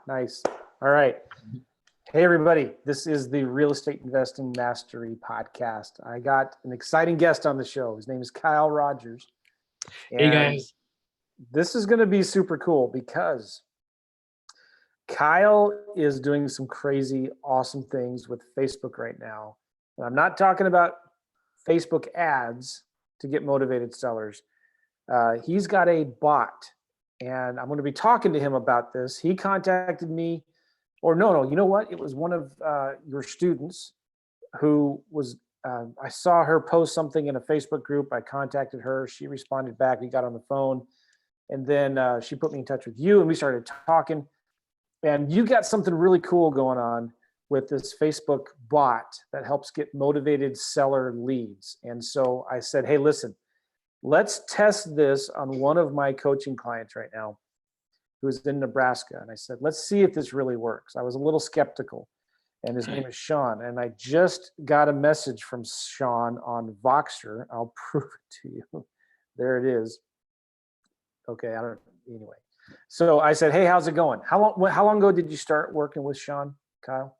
Nice. All right. Hey, everybody. This is the Real Estate Investing Mastery Podcast. I got an exciting guest on the show. His name is Kyle Rodgers. Hey, guys. This is going to be super cool because Kyle is doing some crazy, awesome things with Facebook right now. And I'm not talking about Facebook ads to get motivated sellers. He's got a bot, and I'm going to be talking to him about this. He contacted me, or no, you know what? It was one of your students who was, I saw her post something in a Facebook group. I contacted her. She responded back. We got on the phone, and then she put me in touch with you, and we started talking. And you got something really cool going on with this Facebook bot that helps get motivated seller leads. And so I said, hey, listen, let's test this on one of my coaching clients right now who's in Nebraska. And I said, let's see if this really works. I was a little skeptical. And his name is Sean. And I just got a message from Sean on Voxer. I'll prove it to you. There it is. Okay, anyway. So I said, hey, how's it going? How long ago did you start working with Sean, Kyle?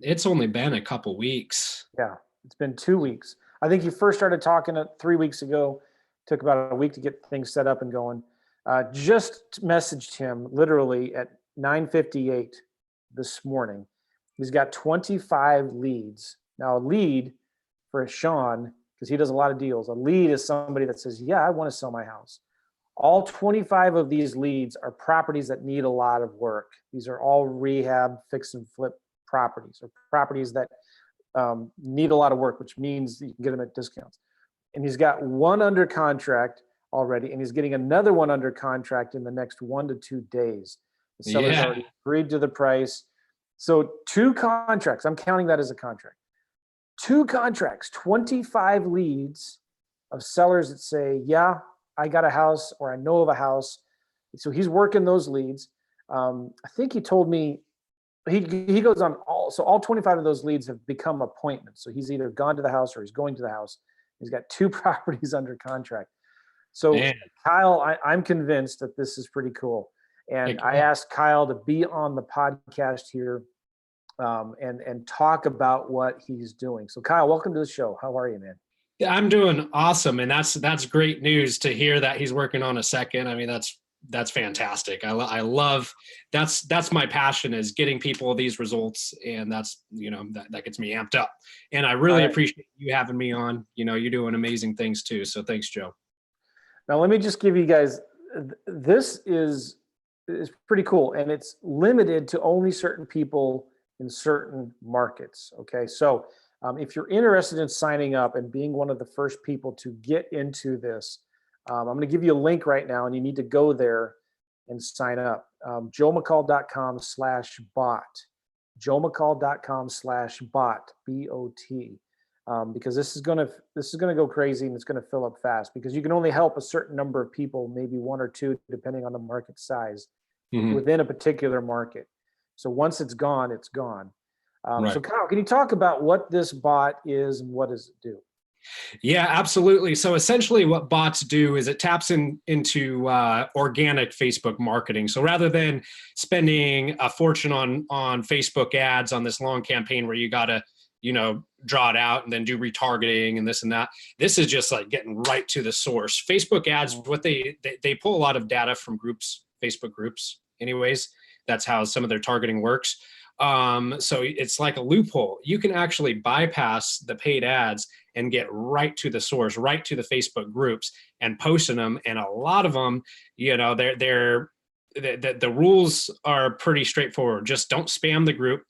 It's only been a couple weeks. Yeah, it's been 2 weeks. I think you first started talking 3 weeks ago. Took about a week to get things set up and going. Just messaged him literally at 9:58 this morning. He's got 25 leads. Now, a lead for Sean, because he does a lot of deals, a lead is somebody that says, yeah, I want to sell my house. All 25 of these leads are properties that need a lot of work. These are all rehab, fix and flip properties, or properties that need a lot of work, which means you can get them at discounts. And he's got one under contract already, and he's getting another one under contract in the next 1 to 2 days. The seller's already agreed to the price. So 2 contracts, I'm counting that as a contract. 2 contracts, 25 leads of sellers that say, yeah, I got a house, or I know of a house. So he's working those leads. I think he told me he goes on all 25 of those leads have become appointments. So he's either gone to the house or he's going to the house. He's got 2 properties under contract. So man, Kyle, I'm convinced that this is pretty cool. And I asked Kyle to be on the podcast here and talk about what he's doing. So Kyle, welcome to the show. How are you, man? Yeah, I'm doing awesome. And that's great news to hear that he's working on a second. I mean, that's fantastic. I love, that's my passion, is getting people these results. And that's, that gets me amped up. And I really appreciate you having me on. You're doing amazing things too. So thanks, Joe. Now, let me just give you guys, this is pretty cool. And it's limited to only certain people in certain markets. Okay. So if you're interested in signing up and being one of the first people to get into this, I'm going to give you a link right now, and you need to go there and sign up. joemccall.com/bot, joemccall.com/bot, B-O-T, because this is going to go crazy, and it's going to fill up fast, because you can only help a certain number of people, maybe 1 or 2, depending on the market size within a particular market. So once it's gone, it's gone. So Kyle, can you talk about what this bot is and what does it do? Yeah, absolutely. So essentially what bots do is it taps into organic Facebook marketing. So rather than spending a fortune on Facebook ads on this long campaign where you got to, draw it out and then do retargeting and this and that, this is just like getting right to the source. Facebook ads, what they pull a lot of data from groups, Facebook groups anyways. That's how some of their targeting works. So it's like a loophole. You can actually bypass the paid ads and get right to the source, right to the Facebook groups and posting them. And a lot of them, the rules are pretty straightforward. Just don't spam the group.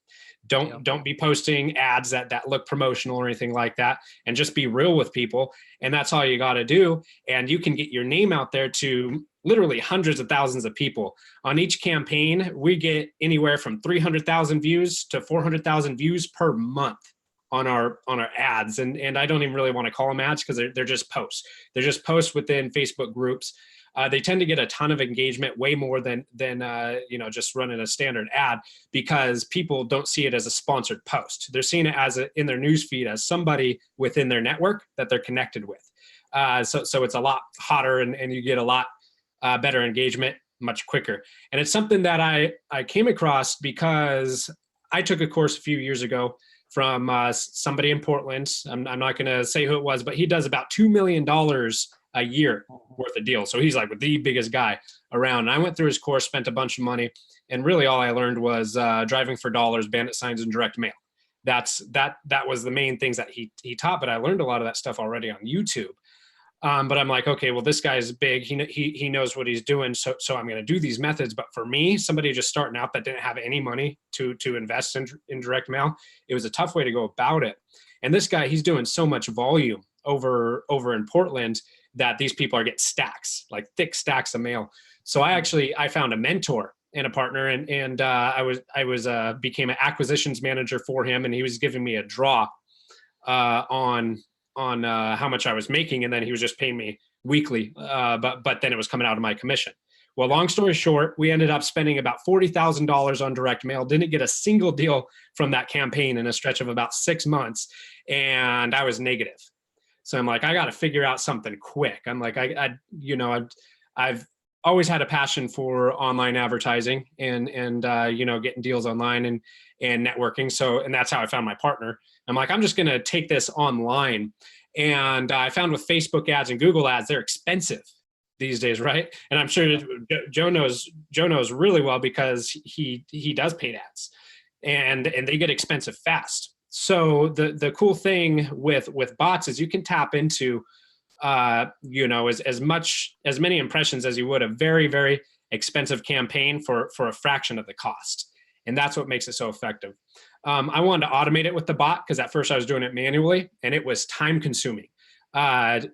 Don't be posting ads that look promotional or anything like that, and just be real with people. And that's all you got to do. And you can get your name out there to literally hundreds of thousands of people. On each campaign, we get anywhere from 300,000 views to 400,000 views per month on our ads. And I don't even really want to call them ads, because they're just posts. They're just posts within Facebook groups. They tend to get a ton of engagement, way more than just running a standard ad, because people don't see it as a sponsored post. They're seeing it as in their newsfeed as somebody within their network that they're connected with. So it's a lot hotter, and you get a lot better engagement. much quicker. And it's something that I came across because I took a course a few years ago from somebody in Portland. I'm not going to say who it was, but he does about $2 million a year worth of deals. So he's like the biggest guy around. And I went through his course, spent a bunch of money, and really all I learned was driving for dollars, bandit signs, and direct mail. That was the main things that he taught. But I learned a lot of that stuff already on YouTube. But I'm like, okay, well, this guy's big. He knows what he's doing. So I'm going to do these methods. But for me, somebody just starting out that didn't have any money to invest in direct mail, it was a tough way to go about it. And this guy, he's doing so much volume over in Portland that these people are getting stacks, like thick stacks of mail. So I found a mentor and a partner, and I became an acquisitions manager for him, and he was giving me a draw on how much I was making, and then he was just paying me weekly. But then it was coming out of my commission. Well, long story short, we ended up spending about $40,000 on direct mail. Didn't get a single deal from that campaign in a stretch of about 6 months, and I was negative. So I'm like, I got to figure out something quick. I'm like, I've always had a passion for online advertising and getting deals online and networking. So, and that's how I found my partner. I'm like, I'm just going to take this online. And I found with Facebook ads and Google ads, they're expensive these days, right? And I'm sure Joe knows really well because he does paid ads, and they get expensive fast. So the cool thing with bots is you can tap into as many impressions as you would a very, very expensive campaign for a fraction of the cost. And that's what makes it so effective. I wanted to automate it with the bot because at first I was doing it manually and it was time consuming. That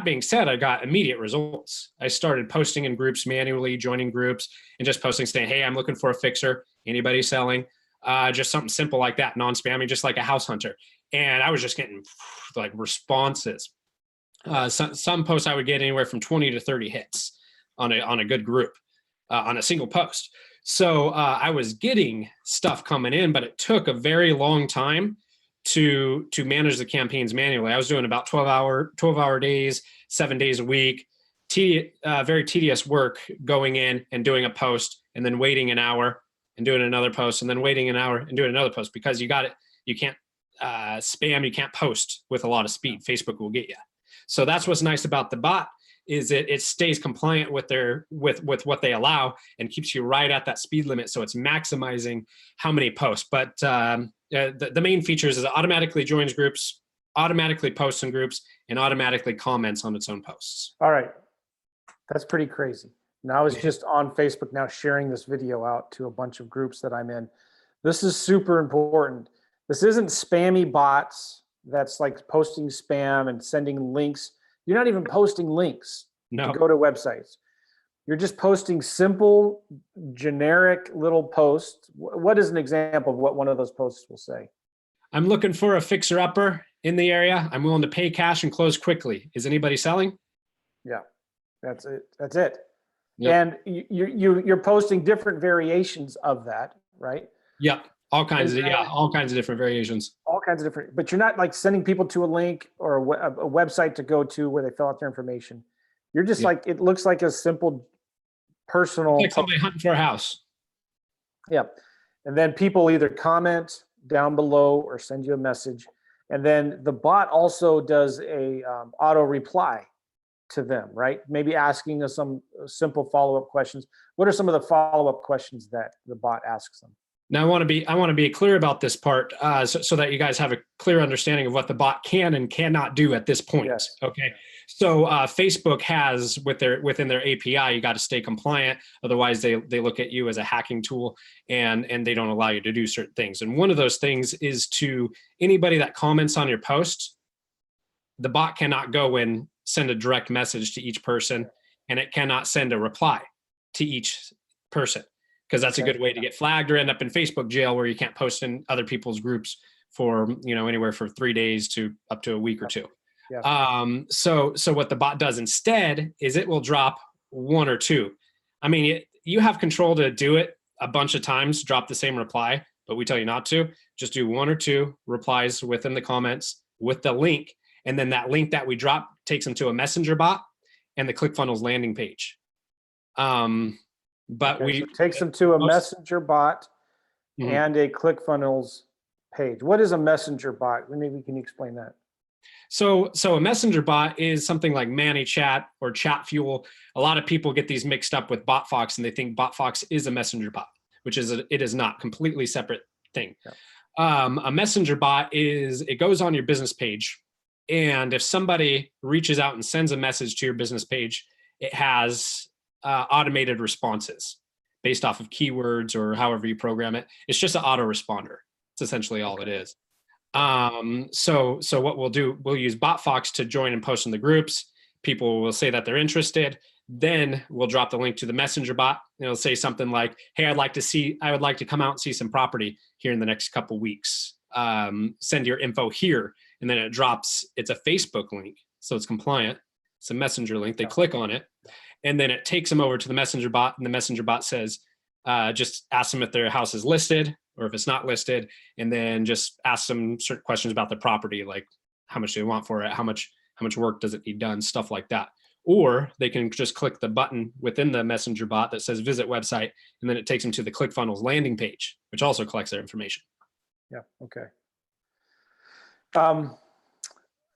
being said, I got immediate results. I started posting in groups manually, joining groups, and just posting saying, hey, I'm looking for a fixer. Anybody selling? Just something simple like that, non-spammy, just like a house hunter. And I was just getting like responses. Some posts I would get anywhere from 20 to 30 hits on a good group, on a single post. So I was getting stuff coming in, but it took a very long time to manage the campaigns manually. I was doing about 12-hour days, 7 days a week, very tedious work going in and doing a post and then waiting an hour and doing another post and then waiting an hour and doing another post because you can't spam, you can't post with a lot of speed. Facebook will get you. So that's what's nice about the bot is it stays compliant with what they allow and keeps you right at that speed limit. So it's maximizing how many posts. But the main features is it automatically joins groups, automatically posts in groups, and automatically comments on its own posts. All right. That's pretty crazy. Now I was just on Facebook now sharing this video out to a bunch of groups that I'm in. This is super important. This isn't spammy bots that's like posting spam and sending links. You're not even posting links to go to websites. You're just posting simple, generic little posts. What is an example of what one of those posts will say? I'm looking for a fixer-upper in the area. I'm willing to pay cash and close quickly. Is anybody selling? Yeah, that's it. That's it. Yep. And you're posting different variations of that, right? Yep. All kinds of different variations. All kinds of different, but you're not like sending people to a link or a website to go to where they fill out their information. You're just like, it looks like a simple personal. It's like somebody hunting for a house. Yeah. And then people either comment down below or send you a message. And then the bot also does a auto reply to them, right? Maybe asking us some simple follow-up questions. What are some of the follow-up questions that the bot asks them? Now I want to be clear about this part so that you guys have a clear understanding of what the bot can and cannot do at this point. Yes. Okay. So Facebook has within their API, you got to stay compliant. Otherwise they look at you as a hacking tool and they don't allow you to do certain things. And one of those things is to anybody that comments on your post, the bot cannot go and send a direct message to each person, and it cannot send a reply to each person. Because that's a good way to get flagged or end up in Facebook jail where you can't post in other people's groups for, anywhere from 3 days to up to a week or two. Yeah. So what the bot does instead is it will drop one or two. I mean, you have control to do it a bunch of times, drop the same reply, but we tell you not to. Just do one or two replies within the comments with the link. And then that link that we drop takes them to a messenger bot and the ClickFunnels landing page. But Okay, we so it takes them to a most, messenger bot Mhm. and a ClickFunnels page. What is a messenger bot? Maybe can you explain that? So a messenger bot is something like ManyChat or ChatFuel. A lot of people get these mixed up with Botfox, and they think Botfox is a messenger bot, which it is not. Completely separate thing. Yeah. A messenger bot is, it goes on your business page, and if somebody reaches out and sends a message to your business page, it has automated responses based off of keywords or however you program it. It's just an autoresponder. It's essentially all it is. So what we'll do, we'll use Botfox to join and post in the groups. People will say that they're interested. Then we'll drop the link to the messenger bot. It'll say something like, "Hey, I would like to come out and see some property here in the next couple weeks. Send your info here." And then it drops, it's a Facebook link, so it's compliant. It's a messenger link. They click on it, and then it takes them over to the messenger bot, and the messenger bot says, just ask them if their house is listed or if it's not listed, and then just ask them certain questions about the property, like how much do they want for it, how much work does it need done, stuff like that. Or they can just click the button within the messenger bot that says visit website, and then it takes them to the ClickFunnels landing page, which also collects their information. Yeah. Okay.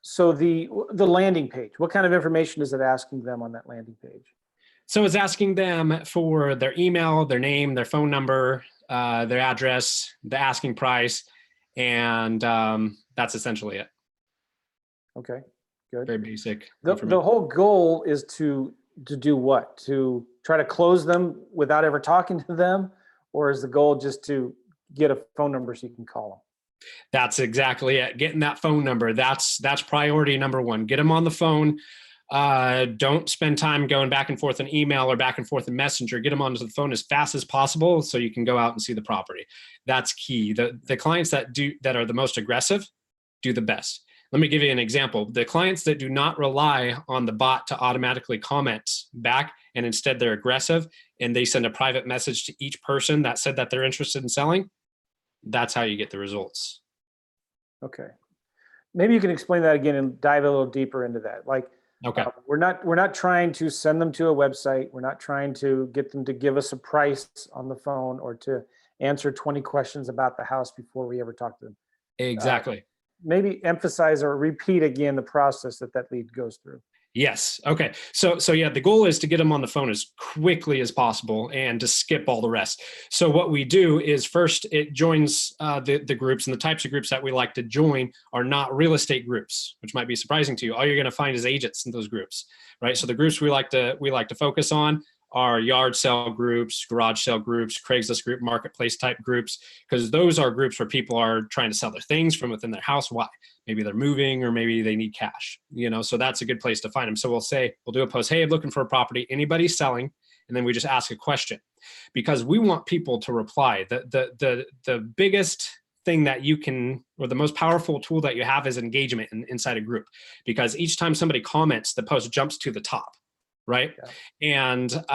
So the landing page, what kind of information is it asking them on that landing page? So it's asking them for their email, their name, their phone number, their address, the asking price, and that's essentially it. Okay, good. Very basic The whole goal is to do what? To try to close them without ever talking to them, or is the goal just to get a phone number so you can call them? That's exactly it. Getting that phone number. That's priority number one. Get them on the phone. Don't spend time going back and forth in email or back and forth in Messenger. Get them onto the phone as fast as possible so you can go out and see the property. That's key. The clients that are the most aggressive do the best. Let me give you an example. The clients that do not rely on the bot to automatically comment back, and instead they're aggressive and they send a private message to each person that said that they're interested in selling, that's how you get the results. Okay. Maybe you can explain that again and dive a little deeper into that. Like, Okay. we're not trying to send them to a website. We're not trying to get them to give us a price on the phone or to answer 20 questions about the house before we ever talk to them. Exactly. Maybe emphasize or repeat again the process that lead goes through. Yes. Okay. So yeah, the goal is to get them on the phone as quickly as possible and to skip all the rest. So what we do is first it joins the groups, and the types of groups that we like to join are not real estate groups, which might be surprising to you. All you're going to find is agents in those groups, right? So the groups we like to focus on are yard sale groups, garage sale groups, Craigslist group, marketplace type groups, because those are groups where people are trying to sell their things from within their house. Why? Maybe they're moving or maybe they need cash, so that's a good place to find them. So we'll do a post, "Hey, I'm looking for a property. Anybody selling?" And then we just ask a question, because we want people to reply. The biggest thing that you can, or the most powerful tool that you have, is engagement inside a group, because each time somebody comments, the post jumps to the top, right? Yeah. And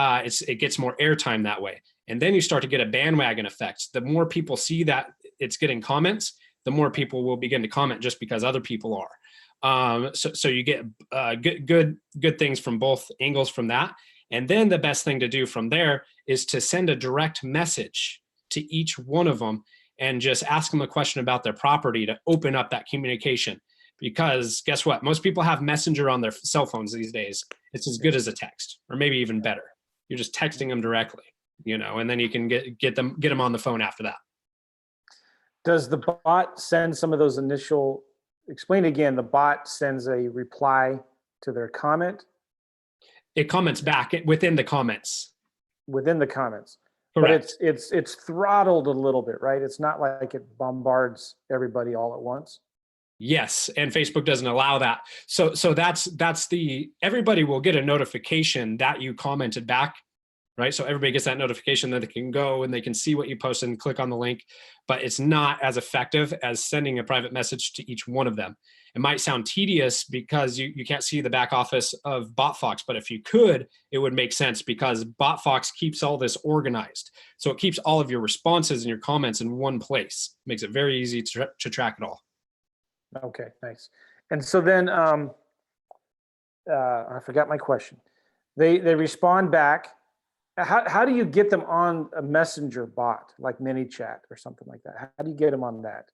it gets more airtime that way. And then you start to get a bandwagon effect. The more people see that it's getting comments, the more people will begin to comment just because other people are. So you get good things from both angles from that. And then the best thing to do from there is to send a direct message to each one of them and just ask them a question about their property to open up that communication. Because guess what? Most people have Messenger on their cell phones these days. It's as good as a text, or maybe even better. You're just texting them directly, and then you can get them on the phone after that. Does the bot send some of those initial, explain again, the bot sends a reply to their comment? It comments back within the comments. Within the comments. Correct. But it's throttled a little bit, right? It's not like it bombards everybody all at once. Yes, and Facebook doesn't allow that. So that's everybody will get a notification that you commented back, right? So everybody gets that notification that they can go and they can see what you posted and click on the link, but it's not as effective as sending a private message to each one of them. It might sound tedious because you can't see the back office of Botfox, but if you could, it would make sense, because Botfox keeps all this organized. So it keeps all of your responses and your comments in one place. Makes it very easy to track it all. Okay, nice. And so then I forgot my question. They respond back, How do you get them on a messenger bot like ManyChat or something like that? How do you get them on that?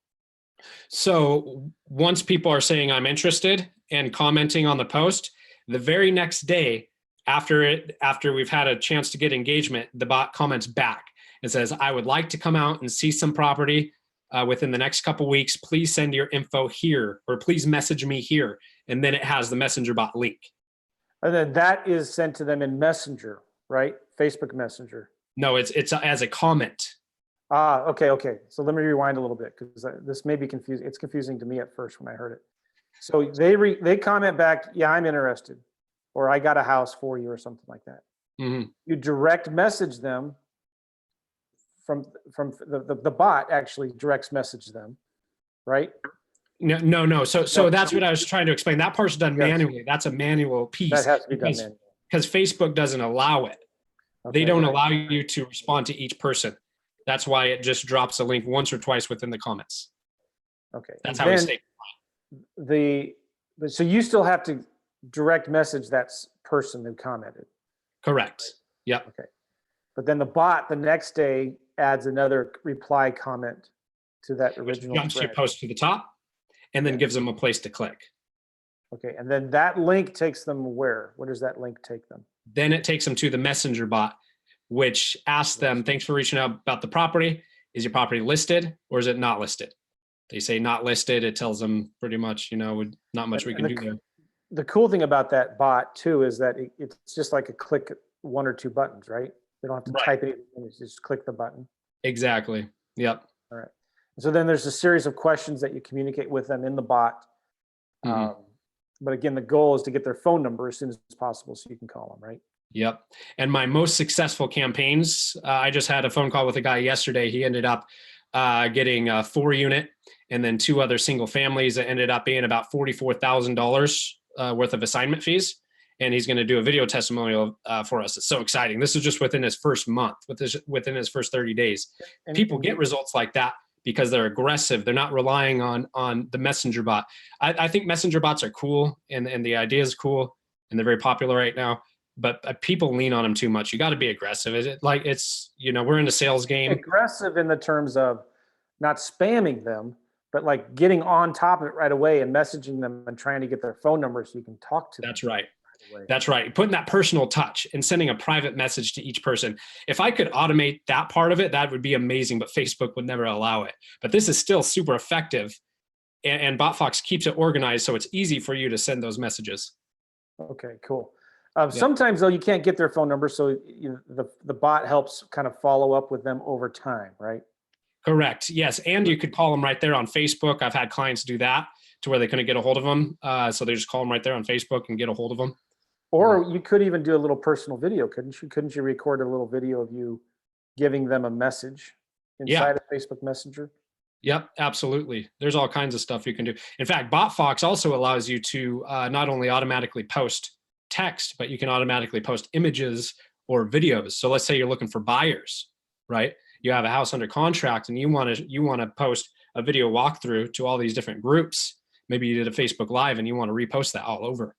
So once people are saying I'm interested and commenting on the post, the very next day after we've had a chance to get engagement, the bot comments back and says, I would like to come out and see some property within the next couple weeks. Please send your info here, or please message me here. And then it has the messenger bot link. And then that is sent to them in Messenger, right? Facebook Messenger. No, it's as a comment. Okay. So let me rewind a little bit because this may be confusing. It's confusing to me at first when I heard it. So they comment back, yeah, I'm interested, or I got a house for you, or something like that. Mm-hmm. You direct message them from the bot actually directs message them, right? No. So that's what I was trying to explain. That part's done manually. That's a manual piece. That has to be done manually. Because Facebook doesn't allow it. Okay, they don't allow you to respond to each person. That's why it just drops a link once or twice within the comments. Okay. That's how we stay. So you still have to direct message that person who commented. Correct. Yep. Okay. But then the bot the next day adds another reply comment to that original. Jumps your post to the top and then gives them a place to click. Okay. And then that link takes them where? Where does that link take them? Then it takes them to the messenger bot, which asks them, thanks for reaching out about the property. Is your property listed or is it not listed? They say not listed. It tells them pretty much, not much we can do there. The cool thing about that bot too is that it's just like a click one or two buttons, right? They don't have to type anything. You just click the button. Exactly. Yep. All right. So then there's a series of questions that you communicate with them in the bot. Mm-hmm. But again, the goal is to get their phone number as soon as possible so you can call them, right? Yep. And my most successful campaigns, I just had a phone call with a guy yesterday. He ended up getting a 4-unit and then 2 other single families that ended up being about $44,000 worth of assignment fees. And he's going to do a video testimonial for us. It's so exciting. This is just within his first month, within his first 30 days. And people get results like that because they're aggressive. They're not relying on the messenger bot. I think messenger bots are cool and the idea is cool and they're very popular right now, but people lean on them too much. You got to be aggressive. We're in a sales game. Aggressive in the terms of not spamming them, but like getting on top of it right away and messaging them and trying to get their phone number so you can talk to them. That's right. That's right. Putting that personal touch and sending a private message to each person. If I could automate that part of it, that would be amazing, but Facebook would never allow it. But this is still super effective. And Botfox keeps it organized so it's easy for you to send those messages. Okay, cool. Sometimes though, you can't get their phone number. So the bot helps kind of follow up with them over time, right? Correct. Yes. And you could call them right there on Facebook. I've had clients do that to where they couldn't get a hold of them. So they just call them right there on Facebook and get a hold of them. Or you could even do a little personal video, couldn't you? Couldn't you record a little video of you giving them a message inside of Facebook Messenger? Yep, absolutely. There's all kinds of stuff you can do. In fact, Botfox also allows you to not only automatically post text, but you can automatically post images or videos. So let's say you're looking for buyers, right? You have a house under contract and you want to post a video walkthrough to all these different groups. Maybe you did a Facebook Live and you want to repost that all over.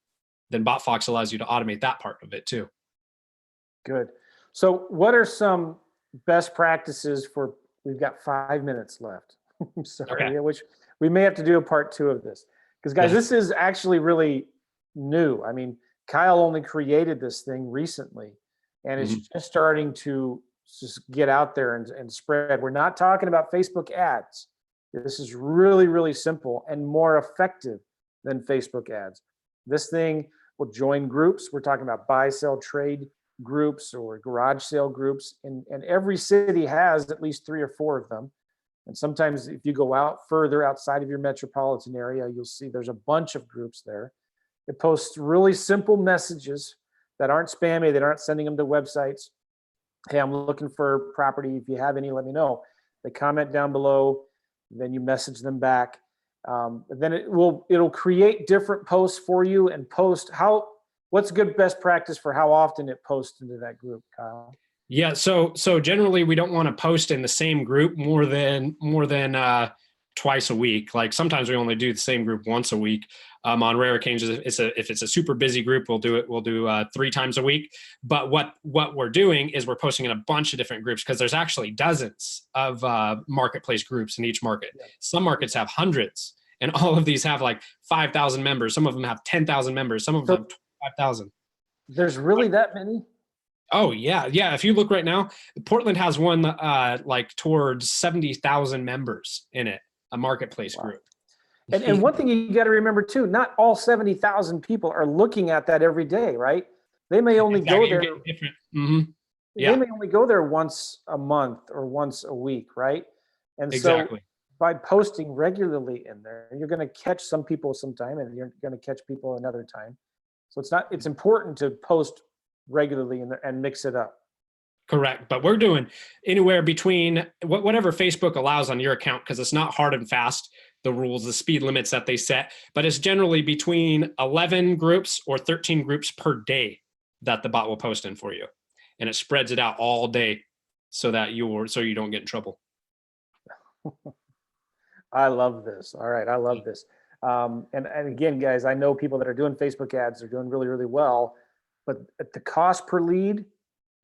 Then Botfox allows you to automate that part of it too. Good. So what are some best practices we've got 5 minutes left. I'm sorry, Okay. which we may have to do a part 2 of this. Because guys, this is actually really new. I mean, Kyle only created this thing recently and it's just starting to just get out there and spread. We're not talking about Facebook ads. This is really, really simple and more effective than Facebook ads. This thing will join groups. We're talking about buy, sell, trade groups or garage sale groups. And every city has at least 3 or 4 of them. And sometimes if you go out further outside of your metropolitan area, you'll see there's a bunch of groups there. It posts really simple messages that aren't spammy, that aren't sending them to websites. Hey, I'm looking for property. If you have any, let me know. They comment down below, then you message them back. Then it'll create different posts for you and post what's good best practice for how often it posts into that group, Kyle? Yeah. So generally we don't want to post in the same group more than twice a week. Like sometimes we only do the same group once a week. On rare occasions, if it's a super busy group, we'll do 3 times a week. But what we're doing is we're posting in a bunch of different groups, because there's actually dozens of marketplace groups in each market. Yeah. Some markets have hundreds, and all of these have like 5,000 members. Some of them have 10,000 members. Some of them have 5,000. There's really that many? Oh yeah, yeah. If you look right now, Portland has one like towards 70,000 members in it, a marketplace group. And one thing you got to remember too, not all 70,000 people are looking at that every day, right? They may only go there. Mm-hmm. Yeah. They may only go there once a month or once a week, right? And exactly. So by posting regularly in there, you're going to catch some people sometime, and you're going to catch people another time. So it's important to post regularly and mix it up. Correct. But we're doing anywhere between whatever Facebook allows on your account, because it's not hard and fast, the rules, the speed limits that they set, but it's generally between 11 groups or 13 groups per day that the bot will post in for you. And it spreads it out all day so you don't get in trouble. I love this. All right. I love this. And again, guys, I know people that are doing Facebook ads are doing really, really well, but at the cost per lead,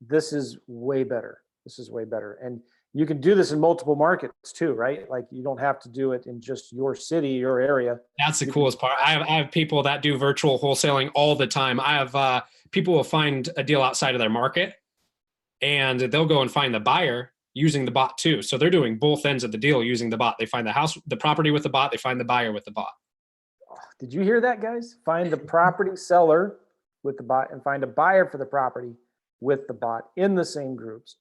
this is way better. This is way better. And you can do this in multiple markets too, right? Like you don't have to do it in just your city, your area. That's the coolest part. I have people that do virtual wholesaling all the time. I have people will find a deal outside of their market, and they'll go and find the buyer using the bot too. So they're doing both ends of the deal using the bot. They find the property with the bot. They find the buyer with the bot. Did you hear that, guys? Find the property seller with the bot and find a buyer for the property with the bot in the same groups.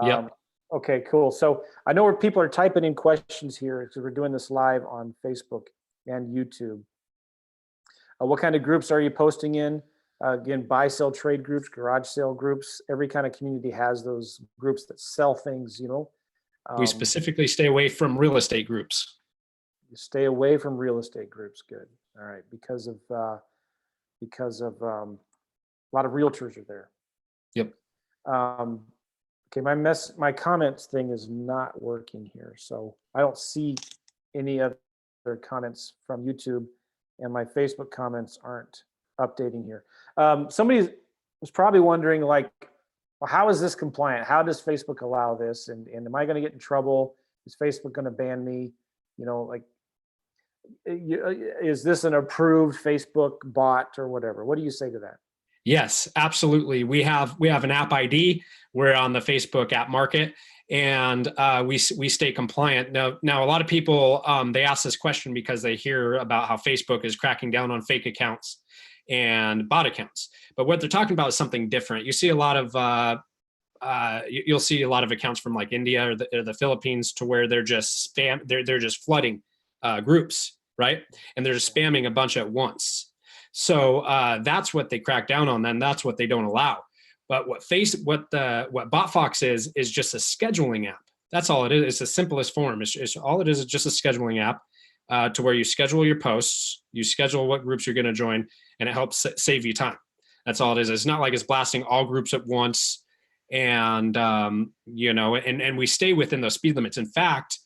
Yep. Okay, cool. So I know where people are typing in questions here, because we're doing this live on Facebook and YouTube. What kind of groups are you posting in? Again, buy, sell, trade groups, garage sale groups. Every kind of community has those groups that sell things, We specifically stay away from real estate groups. You stay away from real estate groups. Good. All right. Because of a lot of realtors are there. Yep. Okay, my comments thing is not working here, so I don't see any other comments from YouTube, and my Facebook comments aren't updating here. Somebody was probably wondering, like, well, how is this compliant? How does Facebook allow this? And am I going to get in trouble? Is Facebook going to ban me? Is this an approved Facebook bot or whatever? What do you say to that? Yes, absolutely. We have an app ID. We're on the Facebook app market, and we stay compliant. Now a lot of people they ask this question because they hear about how Facebook is cracking down on fake accounts and bot accounts. But what they're talking about is something different. You see a lot of you'll see a lot of accounts from like India or the Philippines, to where they're just they're just flooding groups, right? And they're just spamming a bunch at once. So that's what they crack down on. Then that's what they don't allow. But what Botfox is just a scheduling app. That's all it is. It's the simplest form. It's all it is just a scheduling app to where you schedule your posts, you schedule what groups you're going to join, and it helps save you time. That's all it is. It's not like it's blasting all groups at once, and and we stay within those speed limits. In fact,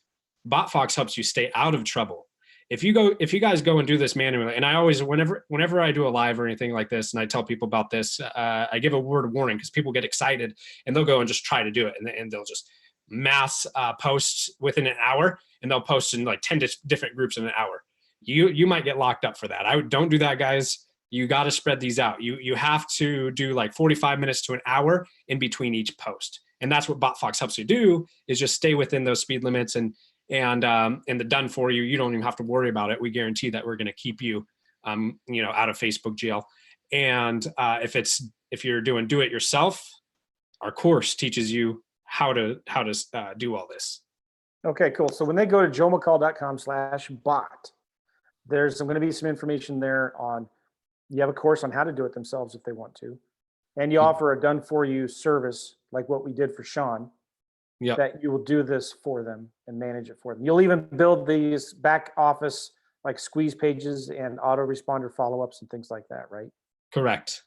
Botfox helps you stay out of trouble. If you guys go and do this manually, and I always, whenever I do a live or anything like this, and I tell people about this, I give a word of warning, because people get excited and they'll go and just try to do it, and they'll just mass post within an hour, and they'll post in like 10 different groups in an hour. You might get locked up for that. Don't do that, guys. You got to spread these out. You have to do like 45 minutes to an hour in between each post, and that's what Botfox helps you do, is just stay within those speed limits. And the done for you. You don't even have to worry about it. We guarantee that we're going to keep you, out of Facebook jail. And if you're doing do it yourself, our course teaches you how to do all this. Okay, cool. So when they go to joemccall.com/bot, there's going to be some information there on. You have a course on how to do it themselves if they want to, and you offer a done for you service like what we did for Sean. Yep. That you will do this for them and manage it for them. You'll even build these back office like squeeze pages and autoresponder follow-ups and things like that, right? Correct.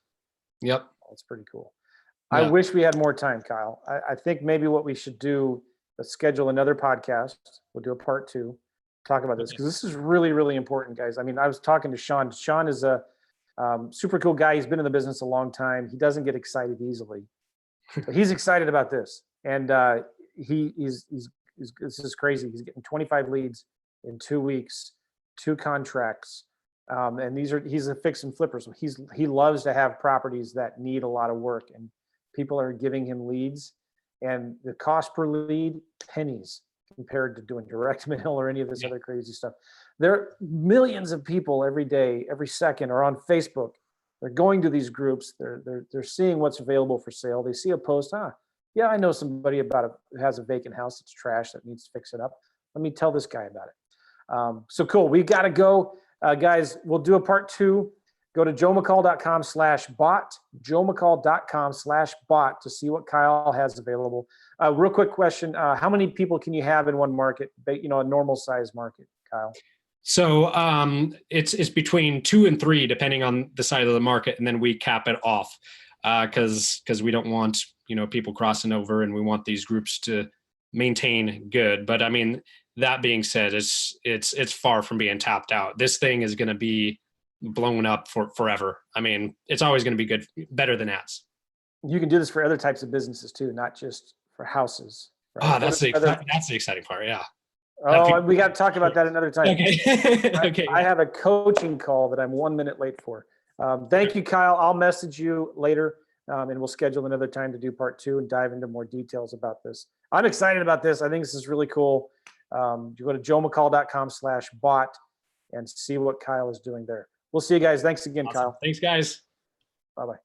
Yep. That's pretty cool. Yeah. I wish we had more time, Kyle. I think maybe what we should do is schedule another podcast. We'll do a part 2. talk about this because this is really, really important, guys. I mean, I was talking to Sean. Sean is a super cool guy. He's been in the business a long time. He doesn't get excited easily, but he's excited about this. And he's this is crazy. He's getting 25 leads in 2 weeks, 2 contracts. And he's a fix and flipper. So he loves to have properties that need a lot of work, and people are giving him leads, and the cost per lead, pennies compared to doing direct mail or any of this other crazy stuff. There are millions of people every day, every second are on Facebook. They're going to these groups. They're seeing what's available for sale. They see a post, yeah, I know somebody who has a vacant house that's trash that needs fixing up. Let me tell this guy about it. So cool. We got to go. Guys, we'll do a part 2. Go to joemccall.com/bot, joemccall.com/bot to see what Kyle has available. Real quick question. How many people can you have in one market, a normal size market, Kyle? So it's between 2 and 3, depending on the side of the market. And then we cap it off because we don't want, people crossing over, and we want these groups to maintain good. But I mean, that being said, it's far from being tapped out. This thing is going to be blown up for forever. I mean, it's always going to be good, better than ads. You can do this for other types of businesses too, not just for houses. Right? Oh, that's the exciting part. Yeah. Oh, we got to talk about that another time. Okay. Okay. I have a coaching call that I'm 1 minute late for. Thank you, Kyle. I'll message you later, and we'll schedule another time to do part 2 and dive into more details about this. I'm excited about this. I think this is really cool. You go to joemccall.com/bot and see what Kyle is doing there. We'll see you guys. Thanks again, Awesome. Kyle. Thanks, guys. Bye-bye.